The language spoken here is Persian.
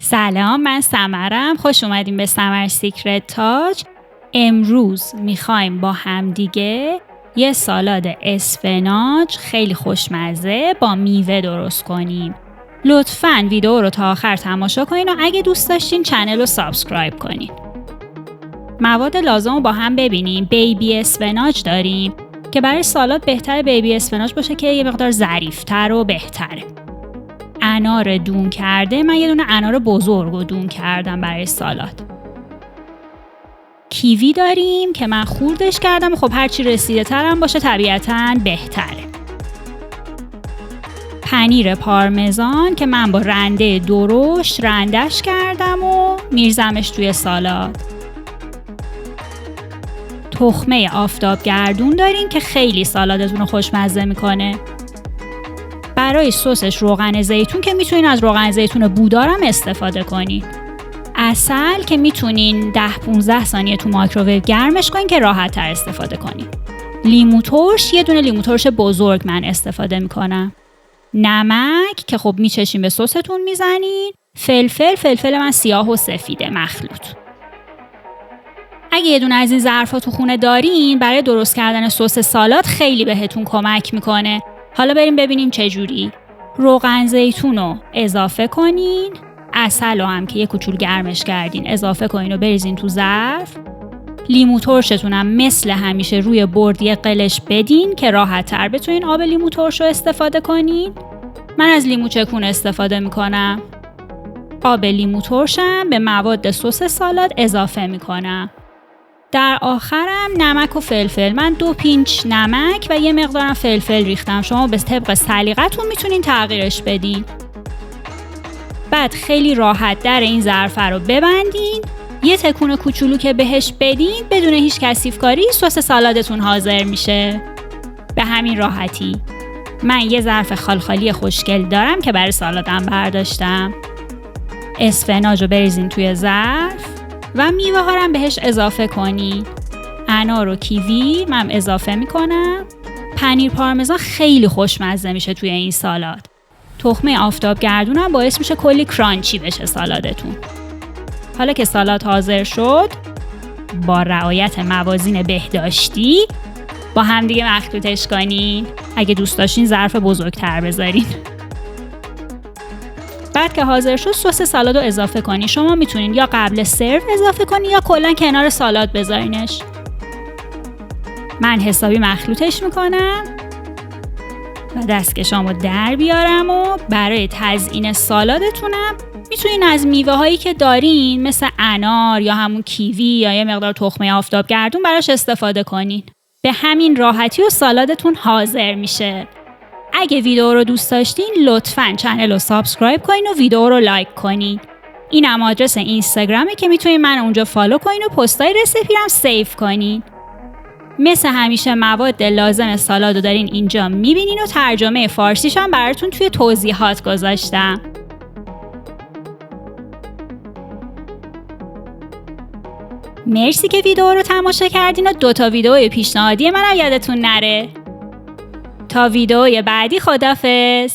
سلام، من سمرم. خوش اومدیم به سمر سیکرت تاج. امروز میخوایم با همدیگه یه سالاد اسفناج خیلی خوشمزه با میوه درست کنیم. لطفاً ویدیو رو تا آخر تماشا کنین و اگه دوست داشتین چنل رو سابسکرایب کنین. مواد لازم رو با هم ببینیم. بیبی اسفناج داریم که برای سالاد بهتره بیبی اسفناج باشه که یه مقدار ظریف‌تر و بهتره. انار دون کرده، من یه دونه انار بزرگ رو دون کردم برای سالاد. کیوی داریم که من خوردش کردم، خب هرچی رسیده ترم باشه طبیعتاً بهتره. پنیر پارمزان که من با رنده درشت رندش کردم و میرزمش توی سالاد. تخمه آفتابگردون داریم که خیلی سالادتون رو خوشمزه میکنه. برای سسش روغن زیتون که میتونین از روغن زیتون بودارم استفاده کنین. عسل که میتونین 10-15 ثانیه تو مایکروویو گرمش کنین که راحت تر استفاده کنین. لیمو ترش، یه دونه لیمو ترش بزرگ من استفاده میکنم. نمک که خب میچشین به سستون میزنین. فلفل من سیاه و سفیده مخلوط. اگه یه دونه از این ظرفا تو خونه دارین برای درست کردن سس سالاد خیلی بهتون کمک میکنه. حالا بریم ببینیم چجوری. روغن زیتون رو اضافه کنین. عسل رو هم که یه کوچول گرمش کردین اضافه کنین و بریزین تو ظرف. لیمو ترشتون هم مثل همیشه روی برد یه قلش بدین که راحت تر بتونین آب لیمو ترش رو استفاده کنین. من از لیمو چکون استفاده میکنم. آب لیمو ترشم به مواد سس سالاد اضافه میکنم. در آخرم نمک و فلفل. من 2 پینچ نمک و یه مقدارم فلفل ریختم. شما به طبق سلیقتون میتونین تغییرش بدین. بعد خیلی راحت در این ظرفه رو ببندین. یه تکون کوچولو که بهش بدین بدون هیچ کثیف‌کاری سس سالادتون حاضر میشه. به همین راحتی. من یه ظرف خالخالی خوشگل دارم که برای سالادم برداشتم. اسفناج رو بریزین توی ظرف و میوه ها رو بهش اضافه کنین. انار و کیوی من اضافه میکنم. پنیر پارمزان خیلی خوشمزه میشه توی این سالاد. تخمه آفتابگردون هم باعث میشه کلی کرانچی بشه سالادتون. حالا که سالاد حاضر شد، با رعایت موازین بهداشتی با هم دیگه مخلوطش کنین. اگه دوست داشتین ظرف بزرگتر بذارین. بعد که حاضر شد سس سالاد رو اضافه کنین. شما میتونین یا قبل سرو اضافه کنین یا کلا کنار سالاد بذارینش. من حسابی مخلوطش میکنم و دستکشامو در بیارم و برای تزیین سالادتونم میتونین از میوه هایی که دارین مثل انار یا همون کیوی یا یه مقدار تخمه آفتابگردون براش استفاده کنین. به همین راحتی و سالادتون حاضر میشه. اگه ویدیو رو دوست داشتین لطفاً چنل رو سابسکرایب کنین و ویدیو رو لایک کنین. این هم آدرس اینستاگرامه که میتونین من اونجا فالو کنین و پستای رسیپی رو سیو کنین. مثل همیشه مواد لازم سالاد رو دارین اینجا میبینین و ترجمه فارسیش هم براتون توی توضیحات گذاشتم. مرسی که ویدیو رو تماشا کردین و 2 ویدیو پیشنهادی منم یادتون نره. تا ویدیوی بعدی خداحافظ.